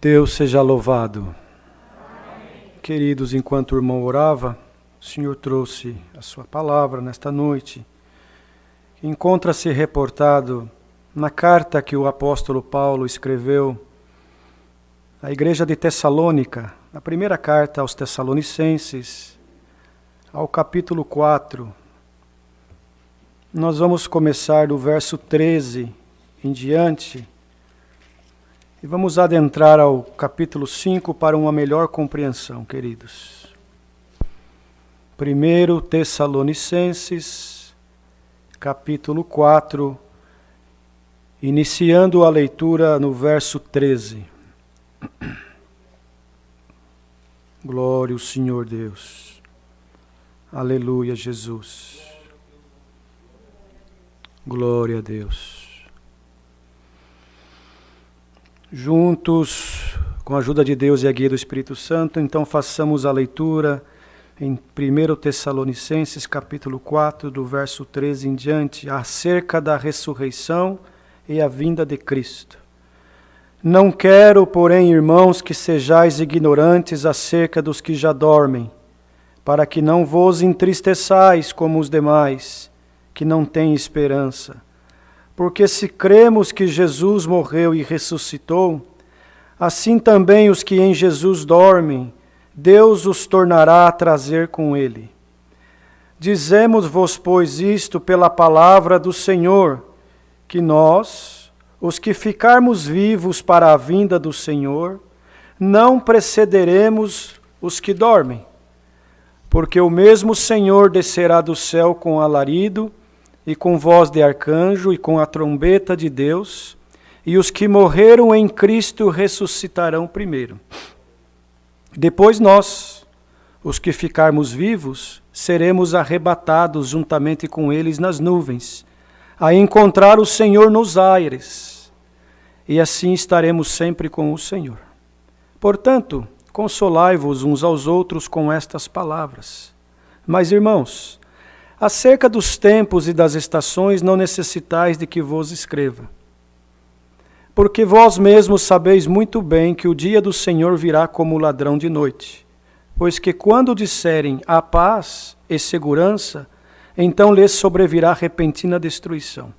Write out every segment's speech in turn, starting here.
Deus seja louvado. Amém. Queridos, enquanto o irmão orava, o Senhor trouxe a sua palavra nesta noite. Encontra-se reportado na carta que o apóstolo Paulo escreveu à igreja de Tessalônica, na primeira carta aos Tessalonicenses, ao capítulo 4. Nós vamos começar do verso 13 em diante. E vamos adentrar ao capítulo 5 para uma melhor compreensão, queridos. 1 Tessalonicenses, capítulo 4, iniciando a leitura no verso 13. Glória ao Senhor Deus. Aleluia, Jesus. Glória a Deus. Juntos, com a ajuda de Deus e a guia do Espírito Santo, então façamos a leitura em 1 Tessalonicenses, capítulo 4, do verso 13 em diante, acerca da ressurreição e a vinda de Cristo. Não quero, porém, irmãos, que sejais ignorantes acerca dos que já dormem, para que não vos entristeçais como os demais, que não têm esperança. Porque se cremos que Jesus morreu e ressuscitou, assim também os que em Jesus dormem, Deus os tornará a trazer com ele. Dizemos-vos, pois, isto pela palavra do Senhor, que nós, os que ficarmos vivos para a vinda do Senhor, não precederemos os que dormem. Porque o mesmo Senhor descerá do céu com alarido, e com voz de arcanjo, e com a trombeta de Deus, e os que morreram em Cristo ressuscitarão primeiro. Depois nós, os que ficarmos vivos, seremos arrebatados juntamente com eles nas nuvens, a encontrar o Senhor nos aires, e assim estaremos sempre com o Senhor. Portanto, consolai-vos uns aos outros com estas palavras. Mas, irmãos, acerca dos tempos e das estações não necessitais de que vos escreva. Porque vós mesmos sabeis muito bem que o dia do Senhor virá como ladrão de noite. Pois que quando disserem a paz e segurança, então lhes sobrevirá repentina destruição,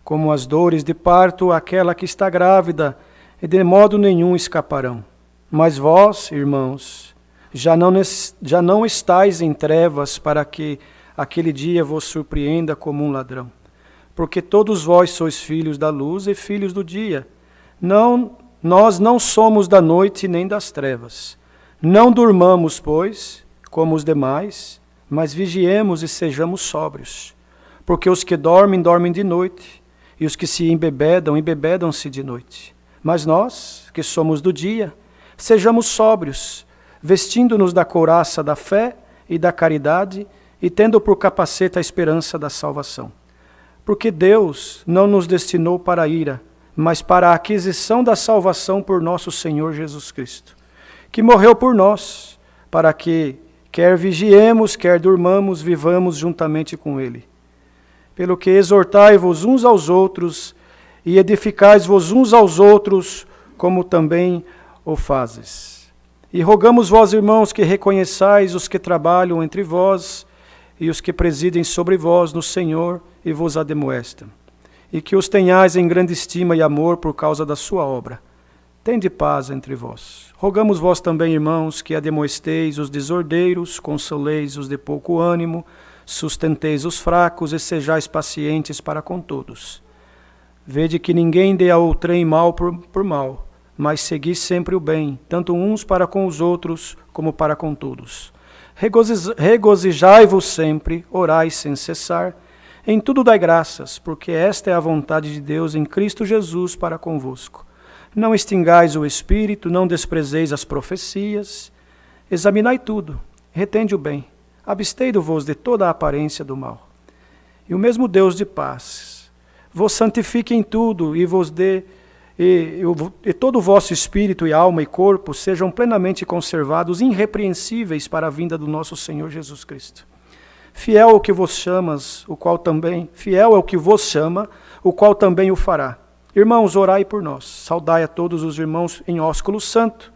como as dores de parto àquela que está grávida, e de modo nenhum escaparão. Mas vós, irmãos, já não estáis em trevas para que aquele dia vos surpreenda como um ladrão. Porque todos vós sois filhos da luz e filhos do dia. Nós não somos da noite nem das trevas. Não durmamos, pois, como os demais, mas vigiemos e sejamos sóbrios. Porque os que dormem, dormem de noite, e os que se embebedam, embebedam-se de noite. Mas nós, que somos do dia, sejamos sóbrios, vestindo-nos da couraça da fé e da caridade, e tendo por capacete a esperança da salvação. Porque Deus não nos destinou para a ira, mas para a aquisição da salvação por nosso Senhor Jesus Cristo, que morreu por nós, para que, quer vigiemos, quer durmamos, vivamos juntamente com Ele. Pelo que exortai-vos uns aos outros, e edificais-vos uns aos outros, como também o fazes. E rogamos vós, irmãos, que reconheçais os que trabalham entre vós, e os que presidem sobre vós no Senhor e vos admoestam, e que os tenhais em grande estima e amor por causa da sua obra. Tende paz entre vós. Rogamos vós também, irmãos, que admoesteis os desordeiros, consoleis os de pouco ânimo, sustenteis os fracos e sejais pacientes para com todos. Vede que ninguém dê a outrem mal por mal, mas segui sempre o bem, tanto uns para com os outros, como para com todos. Regozijai-vos sempre, orai sem cessar, em tudo dai graças, porque esta é a vontade de Deus em Cristo Jesus para convosco. Não extingais o Espírito, não desprezeis as profecias, examinai tudo, retende o bem, abstei-vos de toda a aparência do mal. E o mesmo Deus de paz vos santifique em tudo e vos dê e todo o vosso espírito e alma e corpo sejam plenamente conservados, irrepreensíveis para a vinda do nosso Senhor Jesus Cristo. Fiel é o que vos chama, o qual também o fará. Irmãos, orai por nós. Saudai a todos os irmãos em ósculo santo.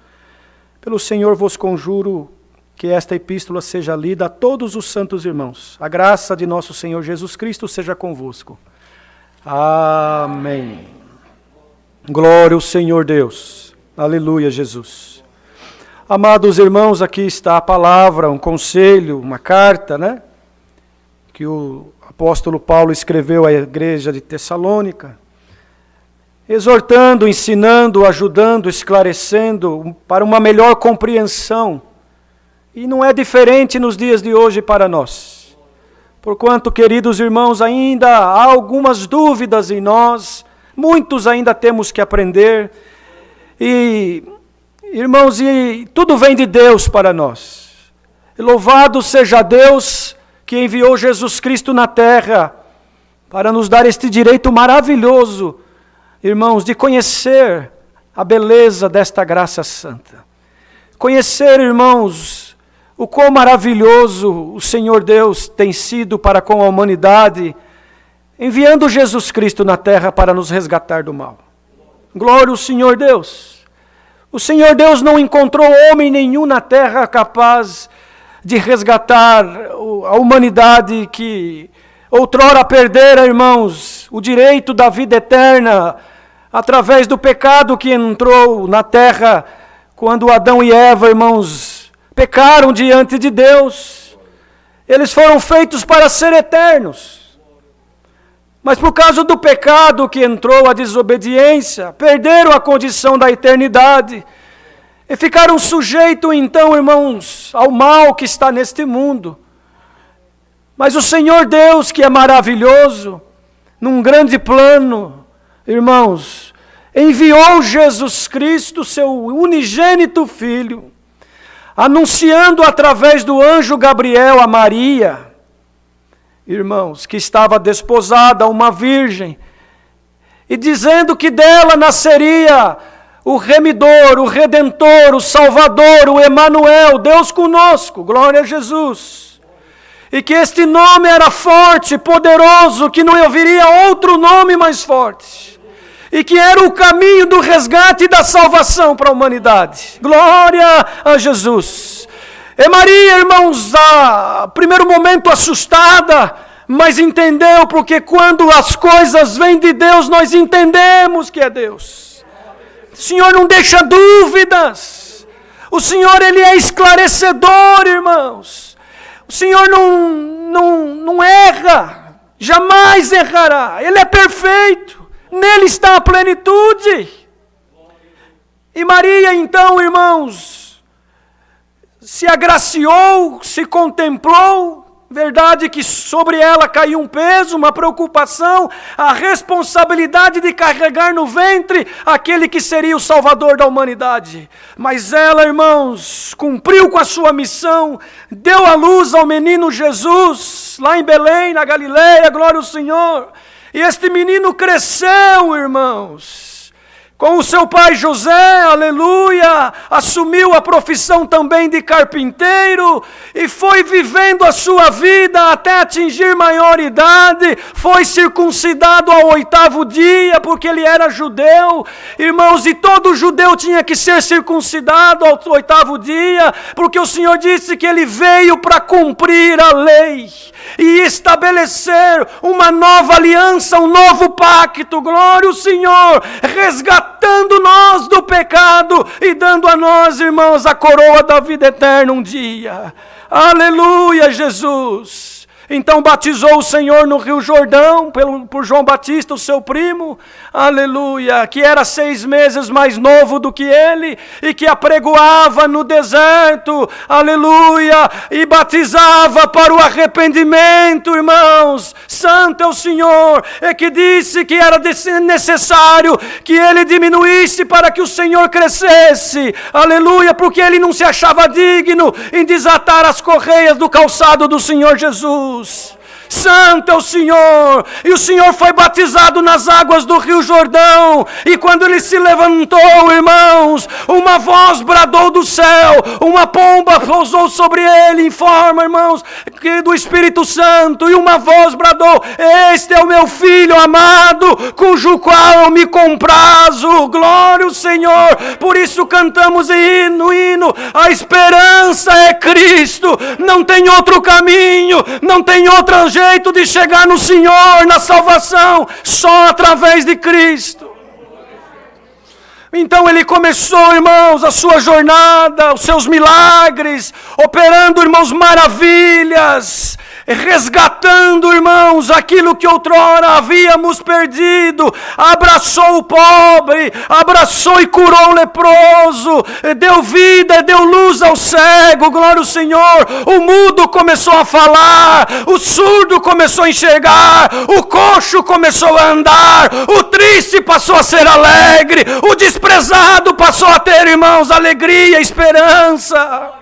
Pelo Senhor vos conjuro que esta epístola seja lida a todos os santos irmãos. A graça de nosso Senhor Jesus Cristo seja convosco. Amém. Glória ao Senhor Deus. Aleluia, Jesus. Amados irmãos, aqui está a palavra, um conselho, uma carta, né? Que o apóstolo Paulo escreveu à igreja de Tessalônica, exortando, ensinando, ajudando, esclarecendo para uma melhor compreensão. E não é diferente nos dias de hoje para nós. Porquanto, queridos irmãos, ainda há algumas dúvidas em nós, muitos ainda temos que aprender. E, irmãos, e tudo vem de Deus para nós. E louvado seja Deus que enviou Jesus Cristo na terra para nos dar este direito maravilhoso, irmãos, de conhecer a beleza desta graça santa. Conhecer, irmãos, o quão maravilhoso o Senhor Deus tem sido para com a humanidade, enviando Jesus Cristo na terra para nos resgatar do mal. Glória ao Senhor Deus. O Senhor Deus não encontrou homem nenhum na terra capaz de resgatar a humanidade que outrora perdera, irmãos, o direito da vida eterna através do pecado que entrou na terra quando Adão e Eva, irmãos, pecaram diante de Deus. Eles foram feitos para ser eternos. Mas por causa do pecado que entrou, a desobediência, perderam a condição da eternidade. E ficaram sujeitos, então, irmãos, ao mal que está neste mundo. Mas o Senhor Deus, que é maravilhoso, num grande plano, irmãos, enviou Jesus Cristo, seu unigênito Filho, anunciando através do anjo Gabriel a Maria, irmãos, que estava desposada a uma virgem, e dizendo que dela nasceria o remidor, o redentor, o salvador, o Emanuel, Deus conosco, glória a Jesus. E que este nome era forte, poderoso, que não haveria outro nome mais forte. E que era o caminho do resgate e da salvação para a humanidade. Glória a Jesus. E Maria, irmãos, a primeiro momento assustada, mas entendeu, porque quando as coisas vêm de Deus, nós entendemos que é Deus. O Senhor não deixa dúvidas. O Senhor, Ele é esclarecedor, irmãos. O Senhor não erra, jamais errará. Ele é perfeito. Nele está a plenitude. E Maria, então, irmãos, se agraciou, se contemplou. Verdade que sobre ela caiu um peso, uma preocupação, a responsabilidade de carregar no ventre aquele que seria o Salvador da humanidade. Mas ela, irmãos, cumpriu com a sua missão, deu à luz ao menino Jesus, lá em Belém, na Galileia, glória ao Senhor. E este menino cresceu, irmãos, com o seu pai José, aleluia, assumiu a profissão também de carpinteiro e foi vivendo a sua vida até atingir maioridade, foi circuncidado ao 8º dia, porque ele era judeu, irmãos, e todo judeu tinha que ser circuncidado ao 8º dia, porque o Senhor disse que ele veio para cumprir a lei e estabelecer uma nova aliança, um novo pacto, glória ao Senhor, resgatando nós do pecado e dando a nós, irmãos, a coroa da vida eterna um dia. Aleluia, Jesus. Então batizou o Senhor no Rio Jordão, por João Batista, o seu primo, aleluia, que era 6 meses mais novo do que ele, e que apregoava no deserto, aleluia, e batizava para o arrependimento, irmãos. Santo é o Senhor, e que disse que era necessário que ele diminuísse para que o Senhor crescesse, aleluia, porque ele não se achava digno em desatar as correias do calçado do Senhor Jesus. Santo é o Senhor. E o Senhor foi batizado nas águas do Rio Jordão. E quando ele se levantou, irmãos, uma voz bradou do céu, uma pomba pousou sobre ele em forma, irmãos, do Espírito Santo. E uma voz bradou: este é o meu Filho amado, cujo qual eu me comprazo. Glória ao Senhor. Por isso cantamos no hino: a esperança é Cristo. Não tem outro caminho, não tem outro jeito de chegar no Senhor, na salvação, só através de Cristo. Então ele começou, irmãos, a sua jornada, os seus milagres, operando, irmãos, maravilhas, resgatando, irmãos, aquilo que outrora havíamos perdido. Abraçou o pobre, abraçou e curou o leproso, deu vida, deu luz ao cego, glória ao Senhor. O mudo começou a falar, o surdo começou a enxergar, o coxo começou a andar, o triste passou a ser alegre, o desprezado passou a ter, irmãos, alegria, esperança.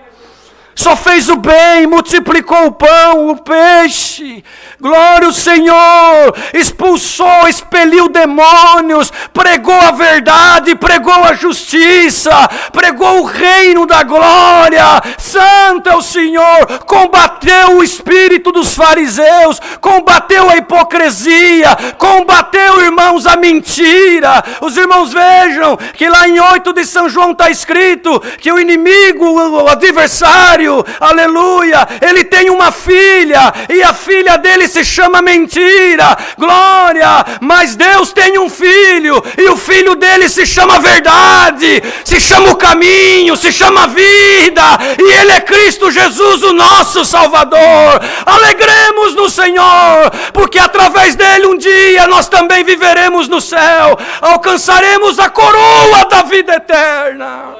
Só fez o bem, multiplicou o pão, o peixe. Glória ao Senhor. Expulsou, expeliu demônios, pregou a verdade, pregou a justiça, pregou o reino da glória. Santo é o Senhor. Combateu o espírito dos fariseus, combateu a hipocrisia, combateu, irmãos, a mentira. Os irmãos vejam que lá em 8 de São João está escrito que o inimigo, o adversário, aleluia, ele tem uma filha, e a filha dele se chama mentira, glória, mas Deus tem um filho, e o filho dele se chama verdade, se chama o caminho, se chama vida, e ele é Cristo Jesus, o nosso Salvador. Alegremos no Senhor, porque através dele um dia nós também viveremos no céu, alcançaremos a coroa da vida eterna.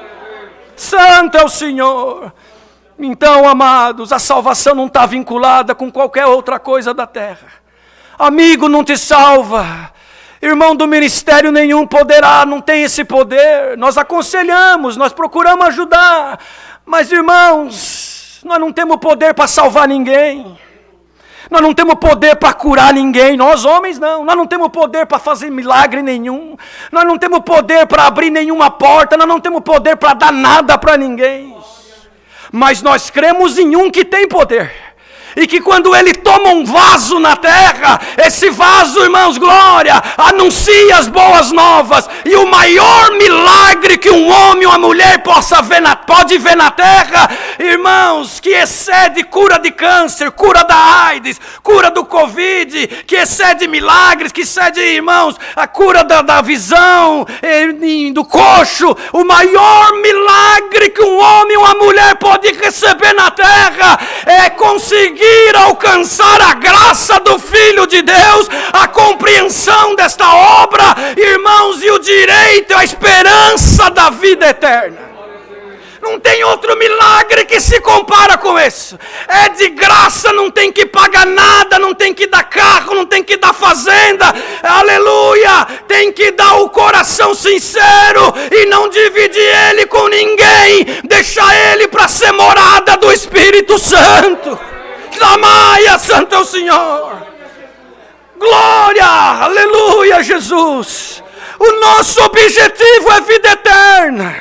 Santo é o Senhor. Então, amados, a salvação não está vinculada com qualquer outra coisa da terra. Amigo não te salva, irmão do ministério nenhum poderá, não tem esse poder. Nós aconselhamos, nós procuramos ajudar, mas irmãos, nós não temos poder para salvar ninguém. Nós não temos poder para curar ninguém, nós homens não. Nós não temos poder para fazer milagre nenhum. Nós não temos poder para abrir nenhuma porta. Nós não temos poder para dar nada para ninguém. Mas nós cremos em um que tem poder. E que quando ele toma um vaso na terra, esse vaso, irmãos, glória, anuncia as boas novas. E o maior milagre que um homem ou uma mulher pode ver na terra, irmãos, que excede cura de câncer, cura da AIDS, cura do Covid, que excede milagres, que excede, irmãos, a cura da visão, do coxo. O maior milagre que um homem ou uma mulher pode receber na terra é conseguir alcançar a graça do Filho de Deus, a compreensão desta obra, irmãos, e o direito, a esperança da vida eterna. Não tem outro milagre que se compara com isso. É de graça, não tem que pagar nada, não tem que dar carro, não tem que dar fazenda. Aleluia! Tem que dar o coração sincero e não dividir ele com ninguém. Deixar ele para ser morada do Espírito Santo. Amaia, santo é o Senhor. Glória, aleluia, Jesus. O nosso objetivo é vida eterna.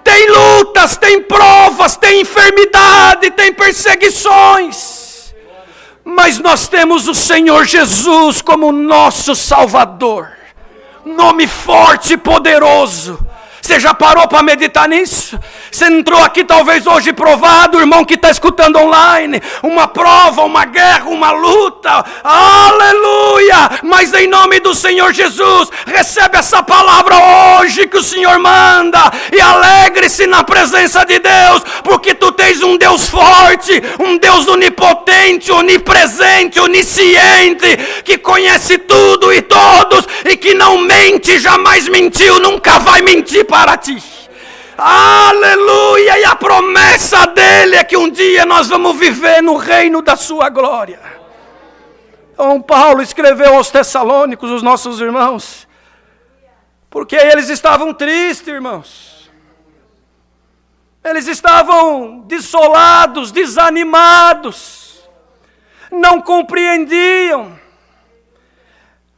Tem lutas, tem provas, tem enfermidade, tem perseguições. Mas nós temos o Senhor Jesus como nosso Salvador. Nome forte e poderoso. Você já parou para meditar nisso? Você entrou aqui talvez hoje provado, irmão que está escutando online, uma prova, uma guerra, uma luta, aleluia, mas em nome do Senhor Jesus, recebe essa palavra hoje que o Senhor manda, e alegre-se na presença de Deus, porque tu tens um Deus forte, um Deus onipotente, onipresente, onisciente, que conhece tudo e todos, e que não mente, jamais mentiu, nunca vai mentir para ti. Aleluia, e a promessa dele é que um dia nós vamos viver no reino da sua glória. Então Paulo escreveu aos Tessalônicos, os nossos irmãos, porque eles estavam tristes, irmãos. Eles estavam desolados, desanimados. não compreendiam.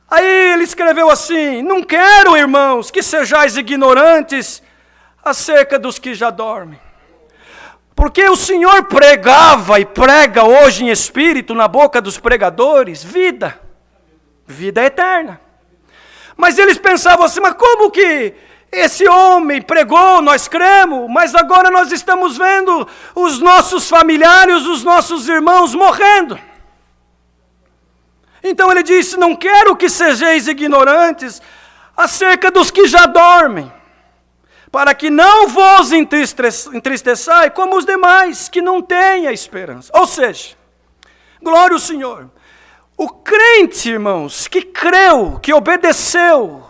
Aí ele escreveu assim: não quero, irmãos, que sejais ignorantes acerca dos que já dormem. Porque o Senhor pregava e prega hoje em espírito na boca dos pregadores vida eterna. Mas eles pensavam assim: mas como que esse homem pregou, nós cremos, mas agora nós estamos vendo os nossos familiares, os nossos irmãos morrendo. Então ele disse: não quero que sejais ignorantes acerca dos que já dormem, para que não vos entristeçai como os demais, que não têm a esperança. Ou seja, glória ao Senhor, o crente, irmãos, que creu, que obedeceu,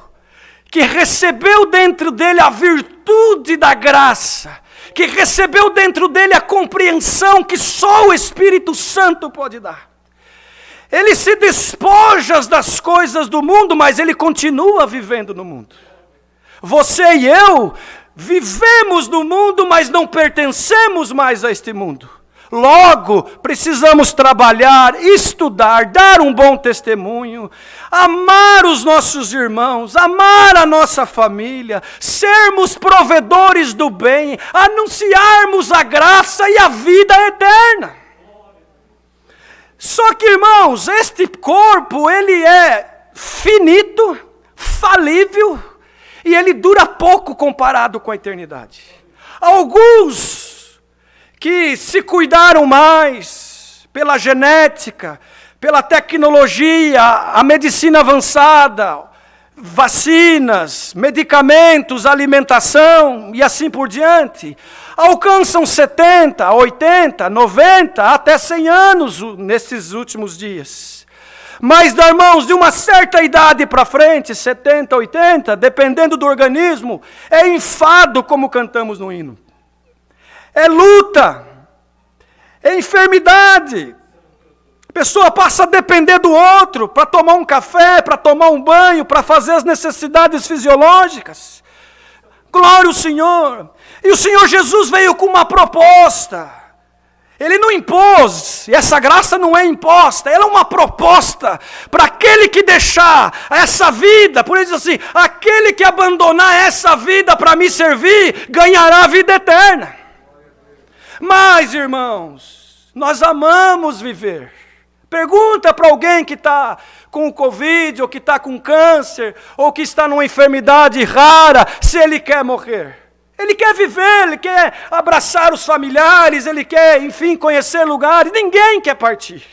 que recebeu dentro dele a virtude da graça, que recebeu dentro dele a compreensão que só o Espírito Santo pode dar. Ele se despoja das coisas do mundo, mas ele continua vivendo no mundo. Você e eu vivemos no mundo, mas não pertencemos mais a este mundo. Logo, precisamos trabalhar, estudar, dar um bom testemunho, amar os nossos irmãos, amar a nossa família, sermos provedores do bem, anunciarmos a graça e a vida eterna. Só que, irmãos, este corpo, ele é finito, falível, e ele dura pouco comparado com a eternidade. Alguns que se cuidaram mais pela genética, pela tecnologia, a medicina avançada, vacinas, medicamentos, alimentação e assim por diante, alcançam 70, 80, 90, até 100 anos nesses últimos dias. Mas, irmãos, de uma certa idade para frente, 70, 80, dependendo do organismo, é enfado, como cantamos no hino. É luta, é enfermidade. A pessoa passa a depender do outro para tomar um café, para tomar um banho, para fazer as necessidades fisiológicas. Glória ao Senhor. E o Senhor Jesus veio com uma proposta. Ele não impôs, e essa graça não é imposta, ela é uma proposta para aquele que deixar essa vida. Por isso assim, aquele que abandonar essa vida para me servir, ganhará a vida eterna. Mas, irmãos, nós amamos viver. Pergunta para alguém que está com o Covid, ou que está com câncer, ou que está numa enfermidade rara, se ele quer morrer. Ele quer viver, ele quer abraçar os familiares, ele quer, enfim, conhecer lugares. Ninguém quer partir.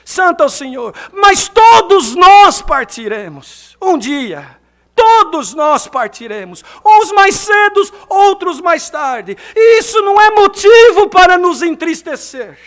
Santo é o Senhor. Mas todos nós partiremos um dia. Todos nós partiremos. Uns mais cedo, outros mais tarde. E isso não é motivo para nos entristecer.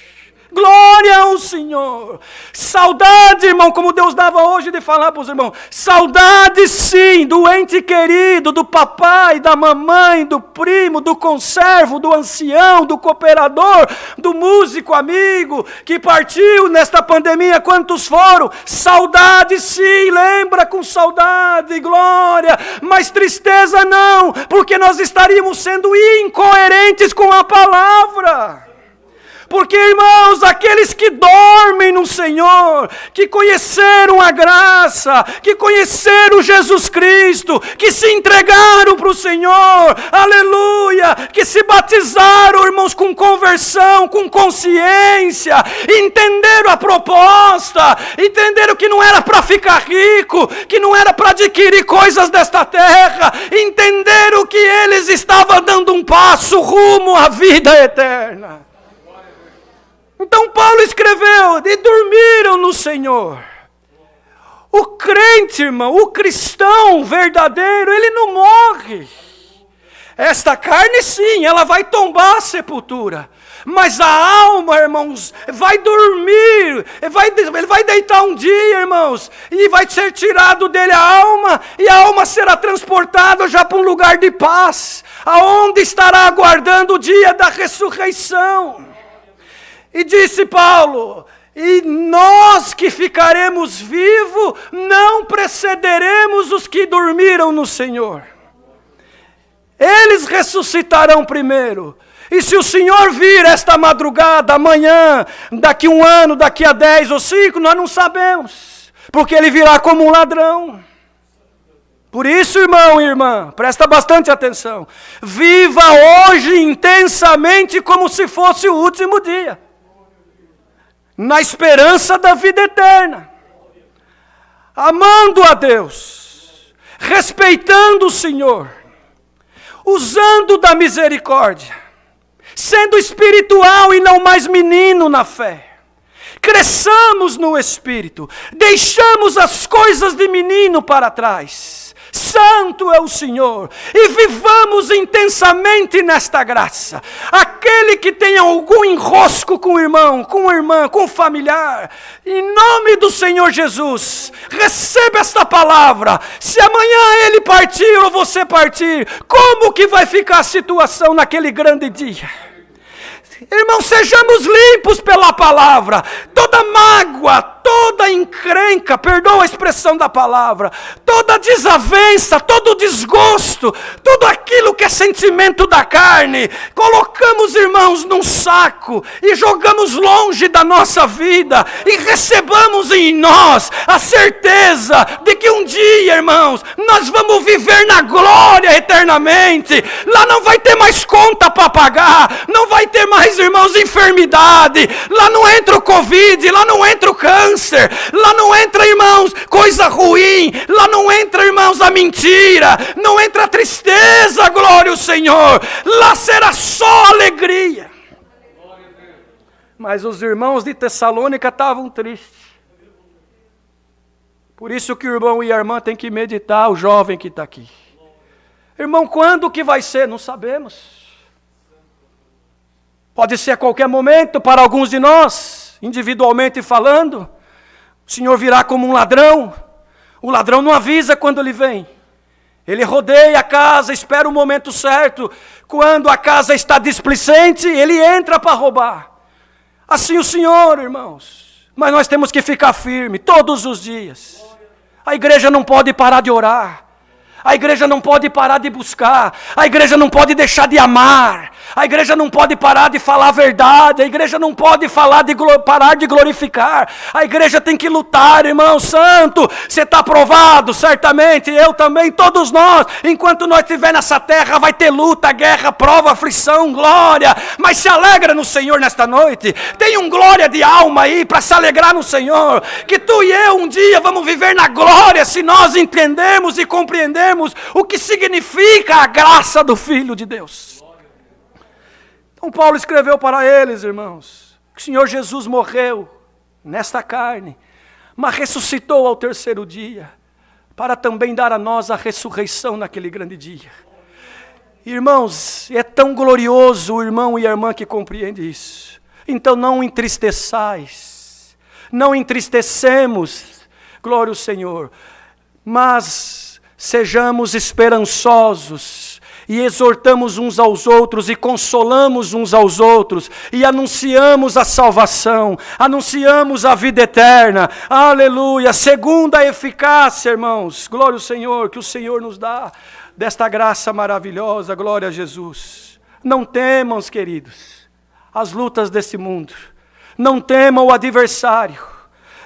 Glória ao Senhor. Saudade, irmão, como Deus dava hoje de falar para os irmãos. Saudade, sim, do ente querido, do papai, da mamãe, do primo, do conservo, do ancião, do cooperador, do músico amigo que partiu nesta pandemia. Quantos foram? Saudade, sim, lembra com saudade, glória. Mas tristeza não, porque nós estaríamos sendo incoerentes com a palavra. Porque, irmãos, aqueles que dormem no Senhor, que conheceram a graça, que conheceram Jesus Cristo, que se entregaram para o Senhor, aleluia, que se batizaram, irmãos, com conversão, com consciência, entenderam a proposta, entenderam que não era para ficar rico, que não era para adquirir coisas desta terra, entenderam que eles estavam dando um passo rumo à vida eterna. Então Paulo escreveu, e dormiram no Senhor. O crente, irmão, o cristão verdadeiro, ele não morre. Esta carne sim, ela vai tombar a sepultura. Mas a alma, irmãos, vai dormir. Ele vai deitar um dia, irmãos, e vai ser tirado dele a alma, e a alma será transportada já para um lugar de paz, aonde estará aguardando o dia da ressurreição. E disse Paulo, e nós que ficaremos vivos, não precederemos os que dormiram no Senhor. Eles ressuscitarão primeiro. E se o Senhor vir esta madrugada, amanhã, daqui 1 ano, daqui a 10 ou 5, nós não sabemos. Porque Ele virá como um ladrão. Por isso, irmão e irmã, presta bastante atenção. Viva hoje intensamente como se fosse o último dia. Na esperança da vida eterna. Amando a Deus. Respeitando o Senhor. Usando da misericórdia. Sendo espiritual e não mais menino na fé. Cresçamos no Espírito. Deixamos as coisas de menino para trás. Santo é o Senhor. E vivamos intensamente nesta graça. Aquele que tem algum enrosco com o irmão, com a irmã, com o familiar, em nome do Senhor Jesus, receba esta palavra. Se amanhã ele partir ou você partir, como que vai ficar a situação naquele grande dia? Irmãos, sejamos limpos pela palavra. Toda mágoa, toda encrenca, perdoa a expressão da palavra, toda desavença, todo desgosto, tudo aquilo que é sentimento da carne, colocamos, irmãos, num saco e jogamos longe da nossa vida e recebamos em nós a certeza de que um dia, irmãos, nós vamos viver na glória eternamente. Lá não vai ter mais conta para pagar, não vai ter mais, irmãos, enfermidade, lá não entra o Covid, lá não entra o câncer, lá não entra, irmãos, coisa ruim, lá não entra, irmãos, a mentira, não entra a tristeza, glória ao Senhor, lá será só alegria. Mas os irmãos de Tessalônica estavam tristes. Por isso que o irmão e a irmã têm que meditar, o jovem que está aqui. Irmão, quando que vai ser? Não sabemos. Pode ser a qualquer momento para alguns de nós, individualmente falando. O Senhor virá como um ladrão. O ladrão não avisa quando ele vem. Ele rodeia a casa, espera o momento certo. Quando a casa está displicente, ele entra para roubar. Assim o Senhor, irmãos. Mas nós temos que ficar firme todos os dias. A igreja não pode parar de orar. A igreja não pode parar de buscar. A igreja não pode deixar de amar. A igreja não pode parar de falar a verdade. A igreja não pode parar de glorificar. A igreja tem que lutar, irmão santo. Você está aprovado, certamente. Eu também, todos nós. Enquanto nós estivermos nessa terra, vai ter luta, guerra, prova, aflição, glória. Mas se alegra no Senhor nesta noite. Tem um glória de alma aí para se alegrar no Senhor. Que tu e eu um dia vamos viver na glória se nós entendemos e compreendemos o que significa a graça do Filho de Deus. Então Paulo escreveu para eles, irmãos, que o Senhor Jesus morreu nesta carne, mas ressuscitou ao 3º dia, para também dar a nós a ressurreição naquele grande dia. Irmãos, é tão glorioso o irmão e a irmã que compreende isso. Então não entristeçais, não entristecemos, glória ao Senhor, mas sejamos esperançosos e exortamos uns aos outros e consolamos uns aos outros e anunciamos a salvação, anunciamos a vida eterna, aleluia, segundo a eficácia, irmãos, glória ao Senhor, que o Senhor nos dá desta graça maravilhosa, glória a Jesus. Não temam, queridos, as lutas desse mundo, não temam o adversário,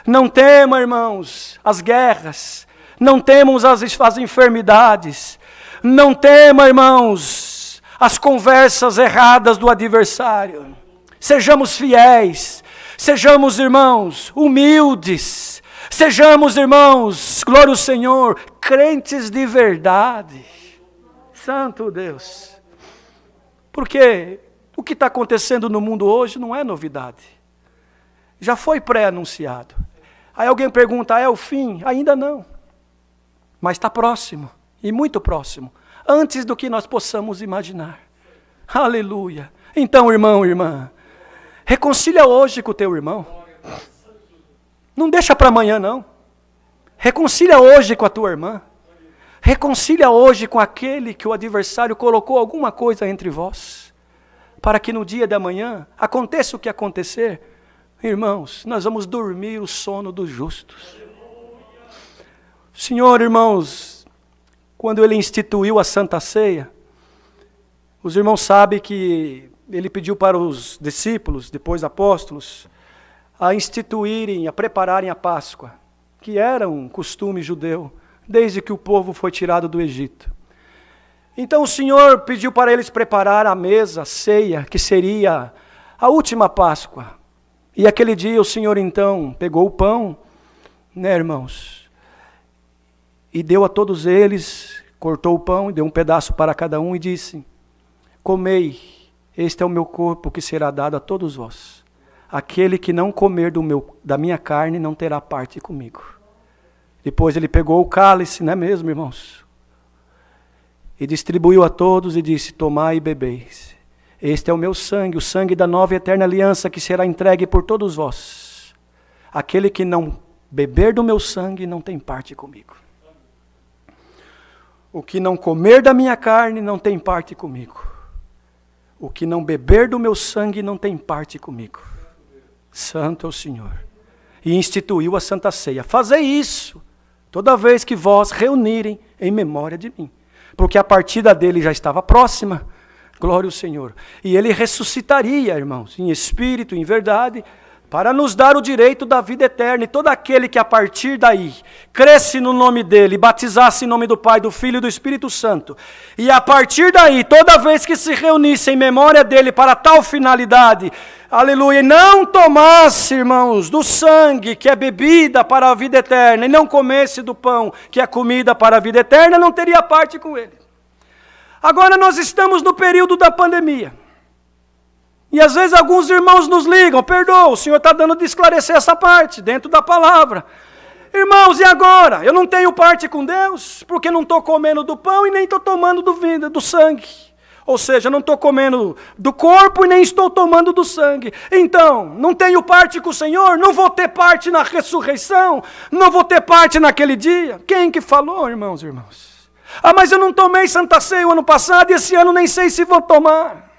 não temam, irmãos, as guerras, não temam as enfermidades. Não temam, irmãos, as conversas erradas do adversário. Sejamos fiéis. Sejamos, irmãos, humildes. Sejamos, irmãos, glória ao Senhor, crentes de verdade. Santo Deus. Porque o que está acontecendo no mundo hoje não é novidade. Já foi pré-anunciado. Aí alguém pergunta, é o fim? Ainda não. Mas está próximo, e muito próximo, antes do que nós possamos imaginar. Aleluia. Então, irmão, irmã, reconcilia hoje com o teu irmão. Não deixa para amanhã, não. Reconcilia hoje com a tua irmã. Reconcilia hoje com aquele que o adversário colocou alguma coisa entre vós. Para que no dia de amanhã, aconteça o que acontecer, irmãos, nós vamos dormir o sono dos justos. Senhor, irmãos, quando Ele instituiu a Santa Ceia, Os irmãos sabem que ele pediu para os discípulos, depois apóstolos, a instituírem, a prepararem a Páscoa, que era um costume judeu, desde que o povo foi tirado do Egito. Então o Senhor pediu para eles preparar a mesa, a ceia, que seria a última Páscoa. E aquele dia o Senhor então pegou o pão, né, irmãos, e deu a todos eles, cortou o pão e deu um pedaço para cada um e disse: comei, este é o meu corpo que será dado a todos vós. Aquele que não comer da minha carne não terá parte comigo. Depois ele pegou o cálice, não é mesmo, irmãos? E distribuiu a todos e disse: tomai e bebeis. Este é o meu sangue, o sangue da nova e eterna aliança que será entregue por todos vós. Aquele que não beber do meu sangue não tem parte comigo. O que não comer da minha carne não tem parte comigo. O que não beber do meu sangue não tem parte comigo. Santo é o Senhor. E instituiu a Santa Ceia. Fazei isso toda vez que vós reunirem em memória de mim. Porque a partida dele já estava próxima. Glória ao Senhor. E ele ressuscitaria, irmãos, em espírito, em verdade, para nos dar o direito da vida eterna. E todo aquele que a partir daí cresce no nome dele, batizasse em nome do Pai, do Filho e do Espírito Santo, e a partir daí, toda vez que se reunisse em memória dele para tal finalidade, aleluia, e não tomasse, irmãos, do sangue que é bebida para a vida eterna, e não comesse do pão que é comida para a vida eterna, não teria parte com ele. Agora nós estamos no período da pandemia. E às vezes alguns irmãos nos ligam: perdoa, o Senhor está dando de esclarecer essa parte, dentro da palavra. Irmãos, e agora? Eu não tenho parte com Deus, porque não estou comendo do pão e nem estou tomando do sangue. Ou seja, não estou comendo do corpo e nem estou tomando do sangue. Então, não tenho parte com o Senhor, não vou ter parte na ressurreição, não vou ter parte naquele dia. Quem que falou, irmãos e irmãs? Ah, mas eu não tomei Santa Ceia o ano passado e esse ano nem sei se vou tomar.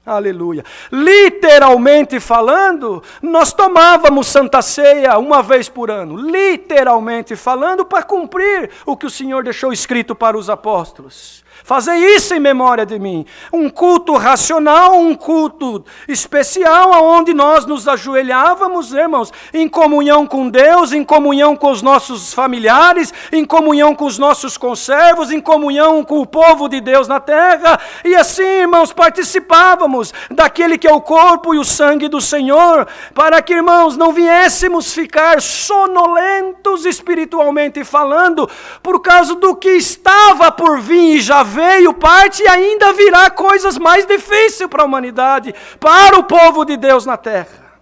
Aleluia. Literalmente falando, nós tomávamos Santa Ceia uma vez por ano. Literalmente falando, para cumprir o que o Senhor deixou escrito para os apóstolos. Fazei isso em memória de mim. Um culto racional, um culto especial, onde nós nos ajoelhávamos, irmãos, em comunhão com Deus, em comunhão com os nossos familiares, em comunhão com os nossos conservos, em comunhão com o povo de Deus na terra. E assim, irmãos, participávamos daquele que é o corpo e o sangue do Senhor, para que, irmãos, não viéssemos ficar sonolentos espiritualmente falando, por causa do que estava por vir e já veio parte, e ainda virá coisas mais difíceis para a humanidade, para o povo de Deus na terra.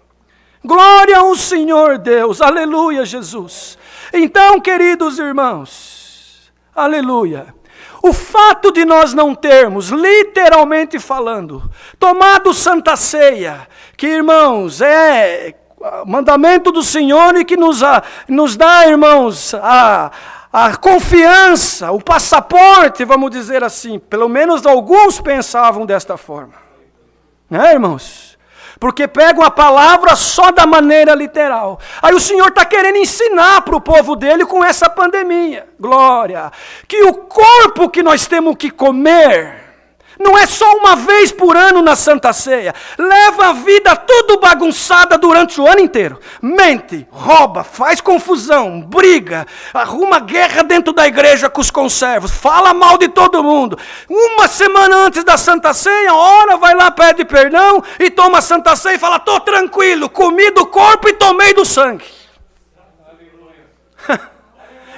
Glória ao Senhor Deus, aleluia, Jesus. Então, queridos irmãos, aleluia, o fato de nós não termos, literalmente falando, tomado Santa Ceia, que, irmãos, é mandamento do Senhor e que nos dá, irmãos, a confiança, o passaporte, vamos dizer assim, pelo menos alguns pensavam desta forma. Né, irmãos? Porque pegam a palavra só da maneira literal. Aí o Senhor está querendo ensinar para o povo dele com essa pandemia. Glória! Que o corpo que nós temos que comer não é só uma vez por ano na Santa Ceia. Leva a vida tudo bagunçada durante o ano inteiro. Mente, rouba, faz confusão, briga, arruma guerra dentro da igreja com os conservos, fala mal de todo mundo. Uma semana antes da Santa Ceia, ora, vai lá, pede perdão e toma a Santa Ceia e fala: estou tranquilo, comi do corpo e tomei do sangue.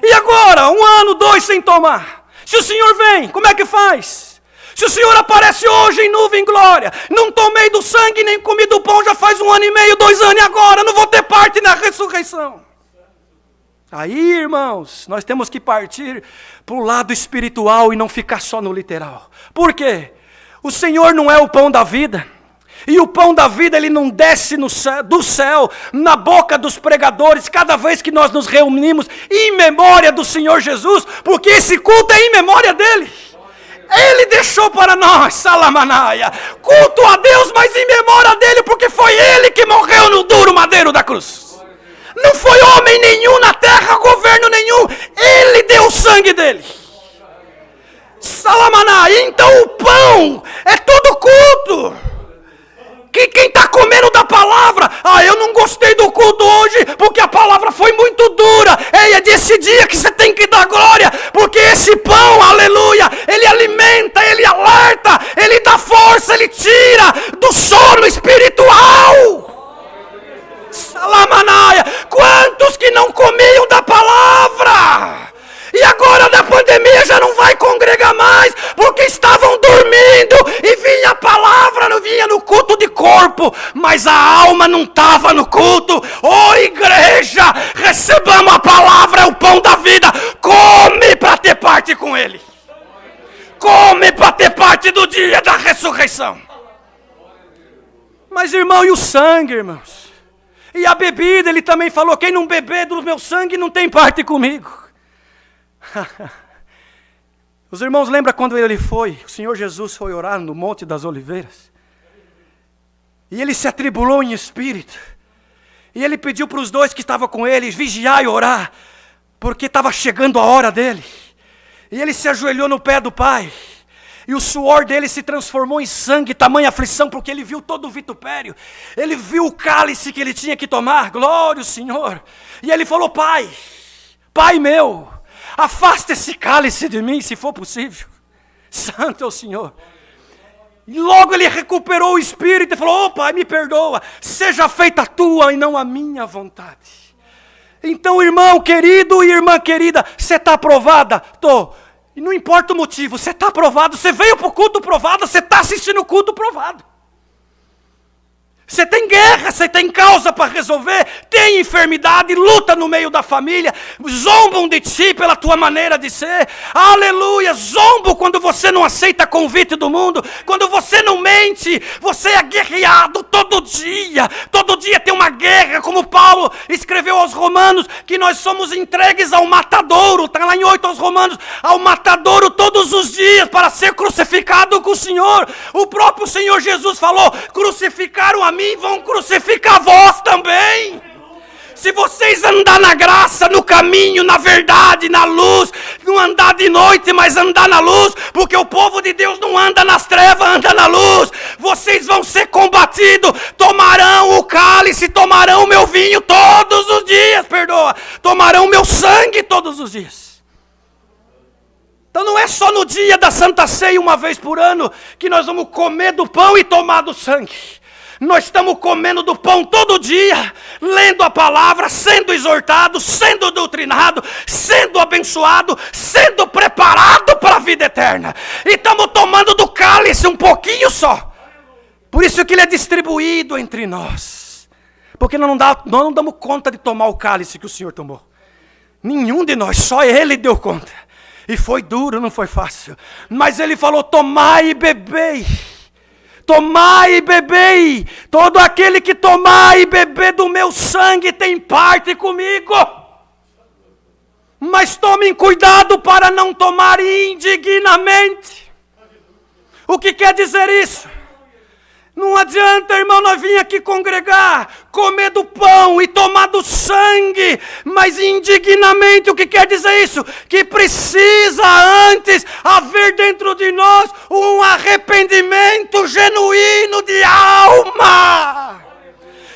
E agora, 1 ano, 2 sem tomar? Se o Senhor vem, como é que faz? Se o Senhor aparece hoje em nuvem e glória, não tomei do sangue nem comi do pão já faz 1 ano e meio, 2 anos, e agora não vou ter parte na ressurreição. Aí, irmãos, nós temos que partir para o lado espiritual e não ficar só no literal. Por quê? O Senhor não é o pão da vida. E o pão da vida, ele não desce do céu, na boca dos pregadores, cada vez que nós nos reunimos em memória do Senhor Jesus, porque esse culto é em memória dele. Ele deixou para nós, Salamanaia, culto a Deus, mas em memória dele, porque foi ele que morreu no duro madeiro da cruz. Não foi homem nenhum na terra, governo nenhum, ele deu o sangue dele. Salamaná. Então o pão é todo culto. Que quem está comendo da palavra, eu não gostei do culto hoje, porque a palavra foi muito dura. Ei, é desse dia que você tem que dar glória, porque esse pão, aleluia, ele alimenta, ele alerta, ele dá força, ele tira do sono espiritual. Salamanaia. Quantos que não comiam da palavra? E agora na pandemia já não vai congregar mais, porque estavam dormindo e vinha a palavra, não vinha no culto de corpo, mas a alma não estava no culto. Igreja, recebamos a palavra, é o pão da vida. Come para ter parte com ele. Come para ter parte do dia da ressurreição. Mas irmão, e o sangue, irmãos? E a bebida, ele também falou, quem não beber do meu sangue não tem parte comigo. Os irmãos lembram quando o Senhor Jesus foi orar no Monte das Oliveiras? E ele se atribulou em espírito. E ele pediu para os dois que estavam com ele vigiar e orar, porque estava chegando a hora dele. E ele se ajoelhou no pé do Pai. E o suor dele se transformou em sangue, tamanha aflição, porque ele viu todo o vitupério. Ele viu o cálice que ele tinha que tomar, glória ao Senhor. E ele falou, Pai meu, afasta esse cálice de mim, se for possível. Santo é o Senhor. E logo ele recuperou o espírito e falou, Pai, me perdoa. Seja feita a tua e não a minha vontade. Então, irmão querido e irmã querida, você está aprovada? Estou. E não importa o motivo, você está aprovado. Você veio para o culto provado, você está assistindo o culto provado. Você tem guerra, você tem causa para resolver, tem enfermidade, luta no meio da família, zombam de ti pela tua maneira de ser, aleluia, zombam quando você não aceita convite do mundo, quando você não mente, você é guerreado todo dia tem uma guerra, como Paulo escreveu aos Romanos, que nós somos entregues ao matadouro, está lá em 8 aos Romanos, ao matadouro todos os dias, para ser crucificado com o Senhor. O próprio Senhor Jesus falou, crucificaram a mim, vão crucificar vós também. Se vocês andar na graça, no caminho, na verdade, na luz, não andar de noite, mas andar na luz, porque o povo de Deus não anda nas trevas, anda na luz, vocês vão ser combatidos, tomarão o cálice, tomarão o meu vinho todos os dias, tomarão o meu sangue todos os dias. Então não é só no dia da Santa Ceia, uma vez por ano, que nós vamos comer do pão e tomar do sangue. Nós estamos comendo do pão todo dia, lendo a palavra, sendo exortado, sendo doutrinado, sendo abençoado, sendo preparado para a vida eterna. E estamos tomando do cálice um pouquinho só. Por isso que ele é distribuído entre nós. Porque nós não damos conta de tomar o cálice que o Senhor tomou. Nenhum de nós, só ele deu conta. E foi duro, não foi fácil. Mas ele falou, tomai e bebei. Tomai e bebei, todo aquele que tomar e beber do meu sangue tem parte comigo. Mas tomem cuidado para não tomar indignamente. O que quer dizer isso? Não adianta, irmão, nós vir aqui congregar, comer do pão e tomar do sangue, mas indignamente. O que quer dizer isso? Que precisa antes haver dentro de nós um arrependimento genuíno de alma.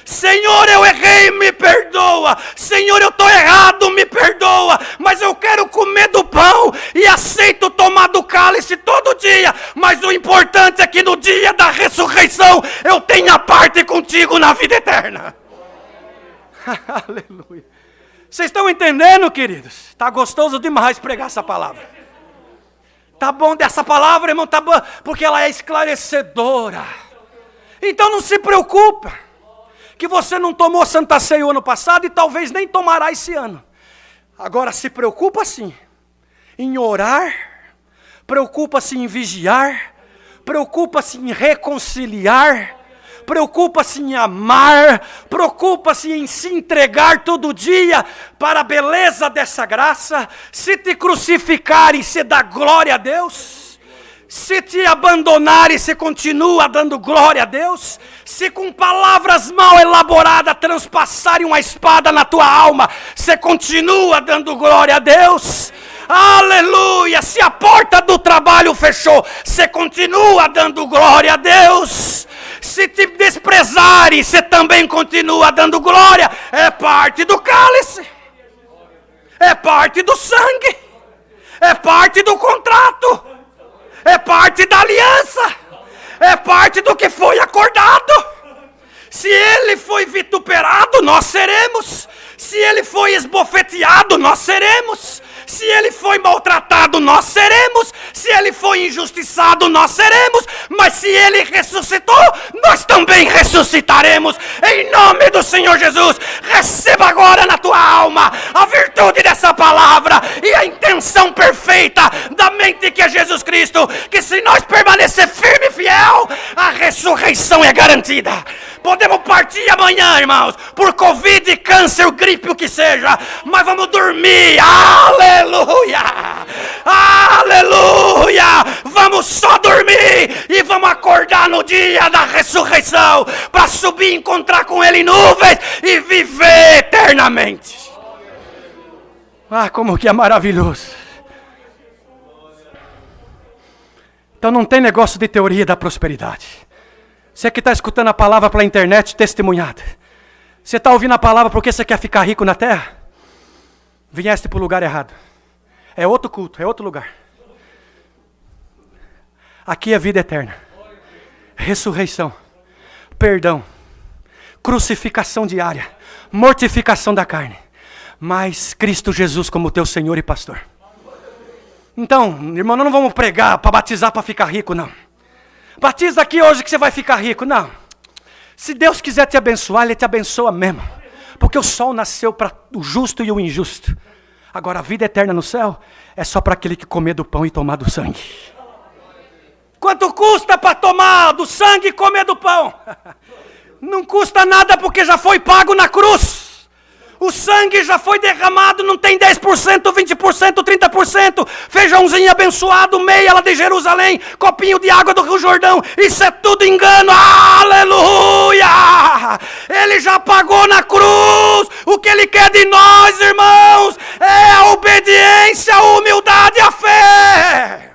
Senhor, eu errei, me perdoa. Senhor, eu estou errado, me perdoa. Mas eu quero comer do pão e aceito tomar do cálice todo dia. Mas o importante é que no dia da ressurreição eu tenha parte contigo na vida eterna. Aleluia. Vocês estão entendendo, queridos? Está gostoso demais pregar essa palavra. Tá bom dessa palavra, irmão? Tá bom, porque ela é esclarecedora. Então não se preocupa que você não tomou Santa Ceia o ano passado e talvez nem tomará esse ano. Agora se preocupa sim em orar, preocupa-se em vigiar, preocupa-se em reconciliar, preocupa-se em amar, preocupa-se em se entregar todo dia para a beleza dessa graça. Se te crucificarem, você dá glória a Deus. Se te abandonarem, você continua dando glória a Deus. Se com palavras mal elaboradas transpassarem uma espada na tua alma, você continua dando glória a Deus. Aleluia! Se a porta do trabalho fechou, você continua dando glória a Deus. Se te desprezarem, você também continua dando glória. É parte do cálice. É parte do sangue. É parte do contrato. É parte da aliança. É parte do que foi acordado. Se ele foi vituperado, nós seremos. Se ele foi esbofeteado, nós seremos. Se ele foi maltratado, nós seremos. Se ele foi injustiçado, nós seremos. Mas se ele ressuscitou, nós também ressuscitaremos. Em nome do Senhor Jesus, receba agora na tua alma a virtude dessa palavra e a intenção perfeita da mente que é Jesus Cristo. Que se nós permanecer firme e fiel, a ressurreição é garantida. Podemos partir amanhã, irmãos, por Covid, câncer, gripe, o que seja, mas vamos dormir. Aleluia! Aleluia! Vamos só dormir e vamos acordar no dia da ressurreição para subir e encontrar com Ele em nuvens e viver eternamente. Ah, como que é maravilhoso. Então não tem negócio de teoria da prosperidade. Você que está escutando a palavra pela internet, testemunhada. Você está ouvindo a palavra porque você quer ficar rico na terra? Vieste para o lugar errado. É outro culto, é outro lugar. Aqui é vida eterna. Ressurreição. Perdão. Crucificação diária. Mortificação da carne. Mas Cristo Jesus como teu Senhor e Pastor. Então, irmão, nós não vamos pregar para batizar para ficar rico, não. Batiza aqui hoje que você vai ficar rico. Não. Se Deus quiser te abençoar, Ele te abençoa mesmo. Porque o sol nasceu para o justo e o injusto. Agora a vida eterna no céu é só para aquele que comer do pão e tomar do sangue. Quanto custa para tomar do sangue e comer do pão? Não custa nada porque já foi pago na cruz. O sangue já foi derramado, não tem 10%, 20%, 30%. Feijãozinho abençoado, meia lá de Jerusalém, copinho de água do Rio Jordão. Isso é tudo engano. Aleluia! Ele já pagou na cruz. O que Ele quer de nós, irmãos, é a obediência, a humildade e a fé.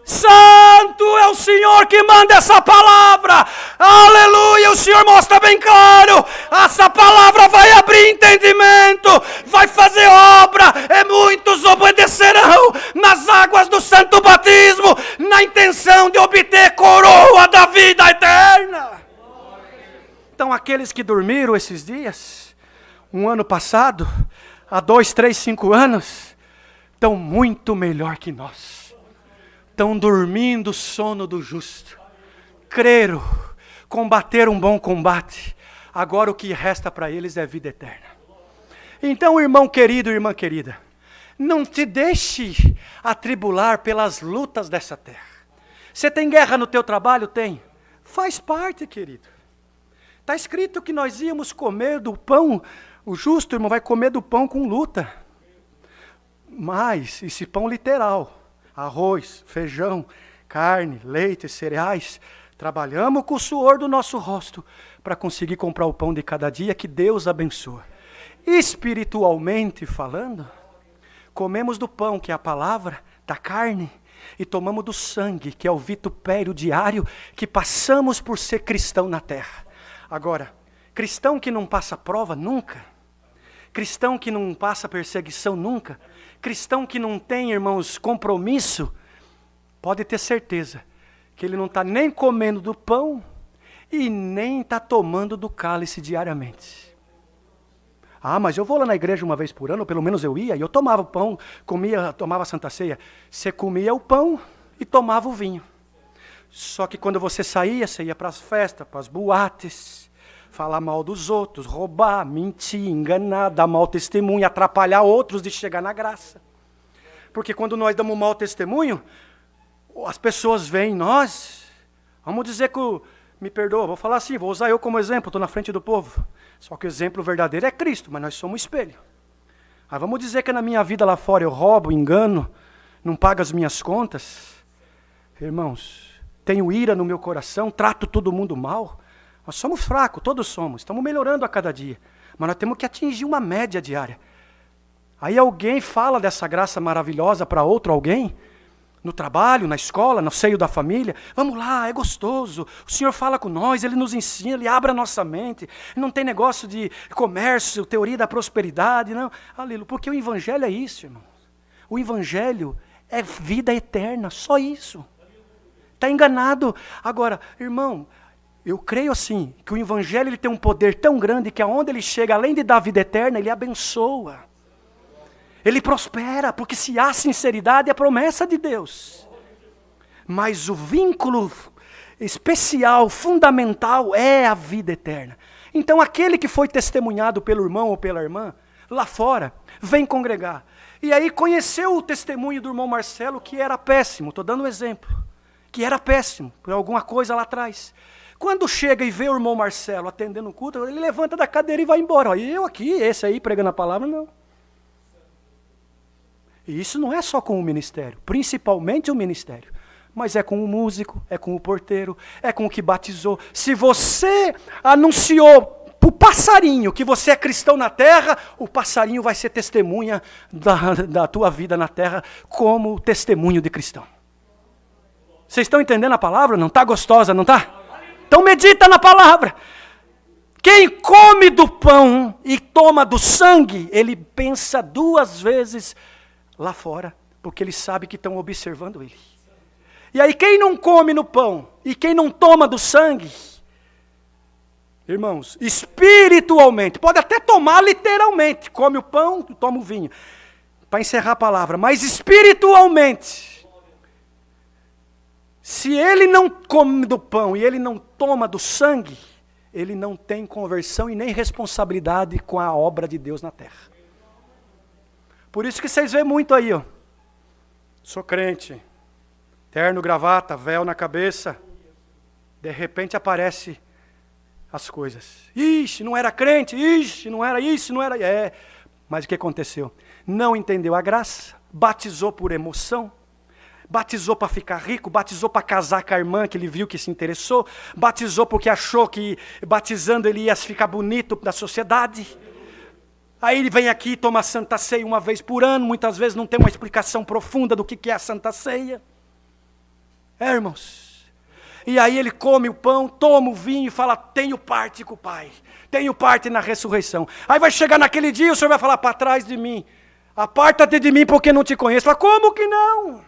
Santo é o Senhor que manda essa palavra. Aleluia, o Senhor mostra bem claro. Essa palavra vai abrir entendimento, vai fazer obra, e muitos obedecerão nas águas do santo batismo, na intenção de obter coroa da vida eterna. Então aqueles que dormiram esses dias, um ano passado, há 2, 3, 5 anos, estão muito melhor que nós. Estão dormindo o sono do justo. Creram, combateram um bom combate. Agora o que resta para eles é vida eterna. Então, irmão querido, irmã querida, não te deixe atribular pelas lutas dessa terra. Você tem guerra no teu trabalho? Tem. Faz parte, querido. Está escrito que nós íamos comer do pão. O justo, irmão, vai comer do pão com luta. Mas, esse pão literal. Arroz, feijão, carne, leite, cereais. Trabalhamos com o suor do nosso rosto para conseguir comprar o pão de cada dia que Deus abençoa. Espiritualmente falando, comemos do pão, que é a palavra, da carne, e tomamos do sangue, que é o vitupério diário que passamos por ser cristão na terra. Agora, cristão que não passa prova nunca, cristão que não passa perseguição nunca, cristão que não tem, irmãos, compromisso, pode ter certeza que ele não está nem comendo do pão e nem está tomando do cálice diariamente. Ah, mas eu vou lá na igreja uma vez por ano, pelo menos eu ia, e eu tomava o pão, tomava a Santa Ceia. Você comia o pão e tomava o vinho. Só que quando você ia para as festas, para as boates, falar mal dos outros, roubar, mentir, enganar, dar mau testemunho, atrapalhar outros de chegar na graça. Porque quando nós damos mau testemunho, as pessoas veem nós, vamos dizer que, me perdoa, vou falar assim, vou usar eu como exemplo, estou na frente do povo. Só que o exemplo verdadeiro é Cristo, mas nós somos espelho. Aí vamos dizer que na minha vida lá fora eu roubo, engano, não pago as minhas contas. Irmãos, tenho ira no meu coração, trato todo mundo mal. Nós somos fracos, todos somos, estamos melhorando a cada dia. Mas nós temos que atingir uma média diária. Aí alguém fala dessa graça maravilhosa para outro alguém, no trabalho, na escola, no seio da família. Vamos lá, é gostoso. O Senhor fala com nós, Ele nos ensina, Ele abre a nossa mente. Não tem negócio de comércio, teoria da prosperidade, não. Aleluia, porque o Evangelho é isso, irmão. O Evangelho é vida eterna, só isso. Está enganado. Agora, irmão, eu creio assim, que o Evangelho ele tem um poder tão grande que aonde ele chega, além de dar vida eterna, ele abençoa. Ele prospera, porque se há sinceridade, é promessa de Deus. Mas o vínculo especial, fundamental, é a vida eterna. Então aquele que foi testemunhado pelo irmão ou pela irmã, lá fora, vem congregar. E aí conheceu o testemunho do irmão Marcelo, que era péssimo, estou dando um exemplo. Que era péssimo, por alguma coisa lá atrás. Quando chega e vê o irmão Marcelo atendendo o culto, ele levanta da cadeira e vai embora. E eu aqui, esse aí pregando a palavra, não. E isso não é só com o ministério, principalmente o ministério. Mas é com o músico, é com o porteiro, é com o que batizou. Se você anunciou para o passarinho que você é cristão na terra, o passarinho vai ser testemunha da tua vida na terra como testemunho de cristão. Vocês estão entendendo a palavra? Não está gostosa, não está? Então medita na palavra. Quem come do pão e toma do sangue, ele pensa 2 vezes lá fora, porque ele sabe que estão observando ele. E aí quem não come no pão e quem não toma do sangue, irmãos, espiritualmente, pode até tomar literalmente, come o pão, toma o vinho, para encerrar a palavra, mas espiritualmente, se ele não come do pão e ele não toma do sangue, ele não tem conversão e nem responsabilidade com a obra de Deus na terra. Por isso que vocês veem muito aí, ó. Sou crente, terno, gravata, véu na cabeça. De repente aparece as coisas. Ixi, não era crente, ixi, não era isso, não era... Mas o que aconteceu? Não entendeu a graça, batizou por emoção, batizou para ficar rico, batizou para casar com a irmã que ele viu que se interessou, batizou porque achou que batizando ele ia ficar bonito da sociedade. Aí ele vem aqui e toma a Santa Ceia uma vez por ano, muitas vezes não tem uma explicação profunda do que é a Santa Ceia. Irmãos? E aí ele come o pão, toma o vinho e fala, tenho parte com o Pai, tenho parte na ressurreição. Aí vai chegar naquele dia e o Senhor vai falar, para trás de mim, aparta-te de mim porque não te conheço. Fala, como que não?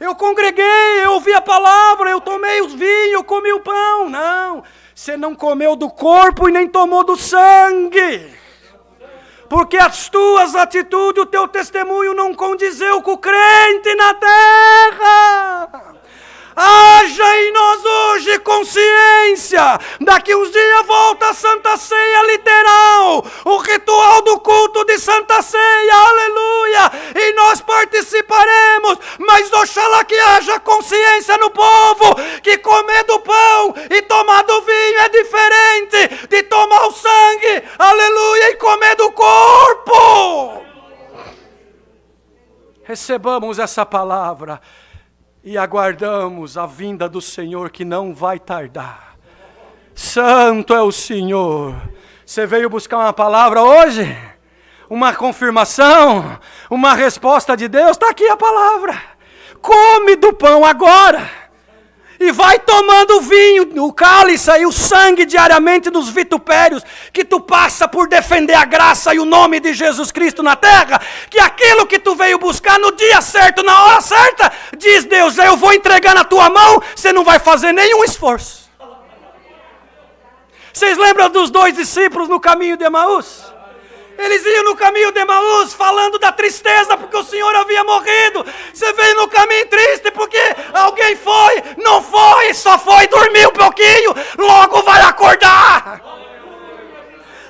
Eu congreguei, eu ouvi a palavra, eu tomei os vinhos, eu comi o pão. Não, você não comeu do corpo e nem tomou do sangue. Porque as tuas atitudes, o teu testemunho não condizeu com o crente na terra. Haja em nós hoje consciência. Daqui uns dias volta a Santa Ceia literal. O ritual do culto de Santa Ceia, aleluia. E nós participaremos. Mas oxalá que haja consciência no povo. Que comer do pão e tomar do vinho é diferente de tomar o sangue, aleluia, e comer do corpo. Recebamos essa palavra. E aguardamos a vinda do Senhor que não vai tardar. Santo é o Senhor. Você veio buscar uma palavra hoje? Uma confirmação? Uma resposta de Deus? Está aqui a palavra. Come do pão agora. E vai tomando o vinho, o cálice e o sangue diariamente dos vitupérios que tu passa por defender a graça e o nome de Jesus Cristo na terra, que aquilo que tu veio buscar no dia certo, na hora certa, diz Deus, eu vou entregar na tua mão, você não vai fazer nenhum esforço. Vocês lembram dos 2 discípulos no caminho de Emaús? Eles iam no caminho de Emaús falando da tristeza porque o Senhor havia morrido. Você veio no caminho triste porque alguém foi, não foi, só foi dormir um pouquinho, logo vai acordar.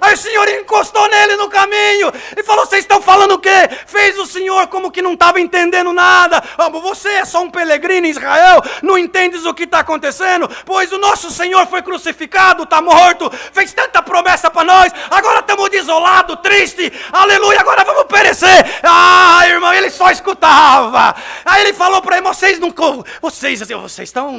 Aí o Senhor encostou nele no caminho e falou, vocês estão falando o quê? Fez o Senhor como que não estava entendendo nada. Você é só um peregrino em Israel, não entendes o que está acontecendo? Pois o nosso Senhor foi crucificado, está morto, fez tanta promessa para nós, agora estamos desolados, tristes, aleluia, agora vamos perecer. Ah, irmão, ele só escutava. Aí ele falou para ele, vocês estão,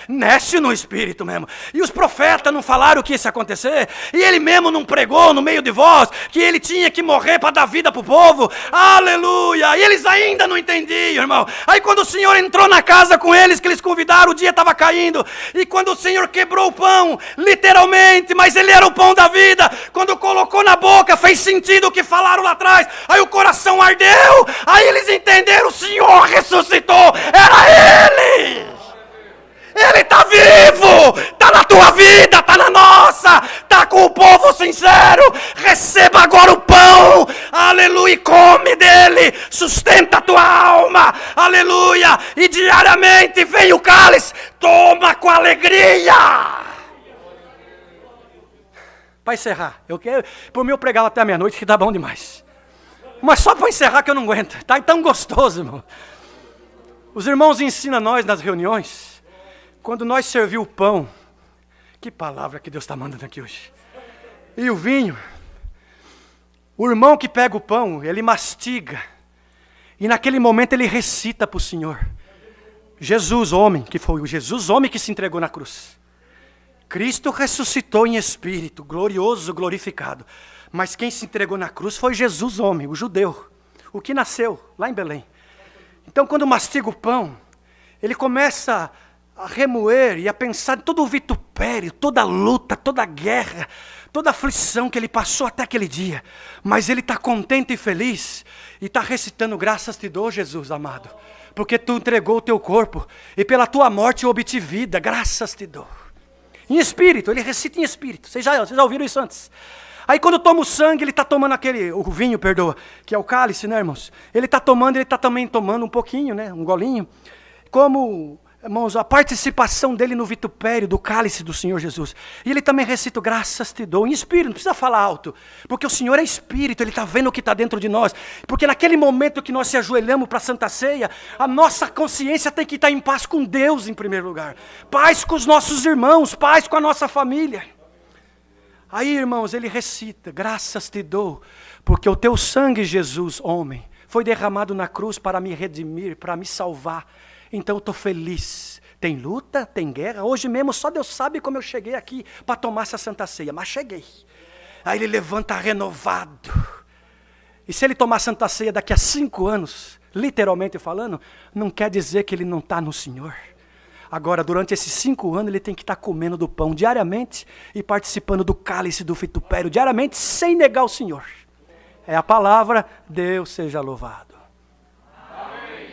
nécio no espírito mesmo. E os profetas não falaram que isso ia acontecer, e ele mesmo não pregou pregou no meio de vós, que ele tinha que morrer para dar vida para o povo. Aleluia! E eles ainda não entendiam, irmão. Aí quando o Senhor entrou na casa com eles, que eles convidaram, o dia estava caindo. E quando o Senhor quebrou o pão, literalmente, mas ele era o pão da vida. Quando colocou na boca, fez sentido o que falaram lá atrás. Aí o coração ardeu. Aí eles entenderam, o Senhor ressuscitou. Era Ele! Ele está vivo, está na tua vida, está na nossa, está com o povo sincero. Receba agora o pão, aleluia, e come dele, sustenta a tua alma, aleluia, e diariamente vem o cálice, toma com alegria. Para encerrar, eu quero, por mim eu pregava até a meia-noite, que está bom demais, mas só para encerrar que eu não aguento, está tão gostoso, irmão. Os irmãos ensinam nós nas reuniões. Quando nós servimos o pão, que palavra que Deus está mandando aqui hoje. E o vinho, o irmão que pega o pão, ele mastiga. E naquele momento ele recita para o Senhor. Jesus, homem, que foi o Jesus, homem que se entregou na cruz. Cristo ressuscitou em espírito, glorioso, glorificado. Mas quem se entregou na cruz foi Jesus, homem, o judeu. O que nasceu lá em Belém. Então quando mastiga o pão, ele começa a remoer e a pensar em todo o vitupério, toda a luta, toda a guerra, toda a aflição que ele passou até aquele dia. Mas ele está contente e feliz e está recitando: graças te dou, Jesus amado, porque tu entregou o teu corpo e pela tua morte eu obtive vida, graças te dou. Em espírito, ele recita em espírito. Vocês já ouviram isso antes? Aí quando toma o sangue, ele está tomando o vinho, perdoa, que é o cálice, né, irmãos? Ele está também tomando um pouquinho, né, um golinho, como... Irmãos, a participação dele no vitupério do cálice do Senhor Jesus. E ele também recita: graças te dou, em espírito, não precisa falar alto, porque o Senhor é espírito, ele está vendo o que está dentro de nós. Porque naquele momento que nós se ajoelhamos para a Santa Ceia, a nossa consciência tem que estar em paz com Deus em primeiro lugar, paz com os nossos irmãos, paz com a nossa família. Aí, irmãos, ele recita: graças te dou, porque o teu sangue, Jesus, homem, foi derramado na cruz para me redimir, para me salvar. Então eu estou feliz. Tem luta, tem guerra. Hoje mesmo só Deus sabe como eu cheguei aqui para tomar essa Santa Ceia. Mas cheguei. Aí ele levanta renovado. E se ele tomar Santa Ceia daqui a 5 anos, literalmente falando, não quer dizer que ele não está no Senhor. Agora, durante esses 5 anos, ele tem que estar comendo do pão diariamente e participando do cálice do vitupério diariamente, sem negar o Senhor. É a palavra, Deus seja louvado.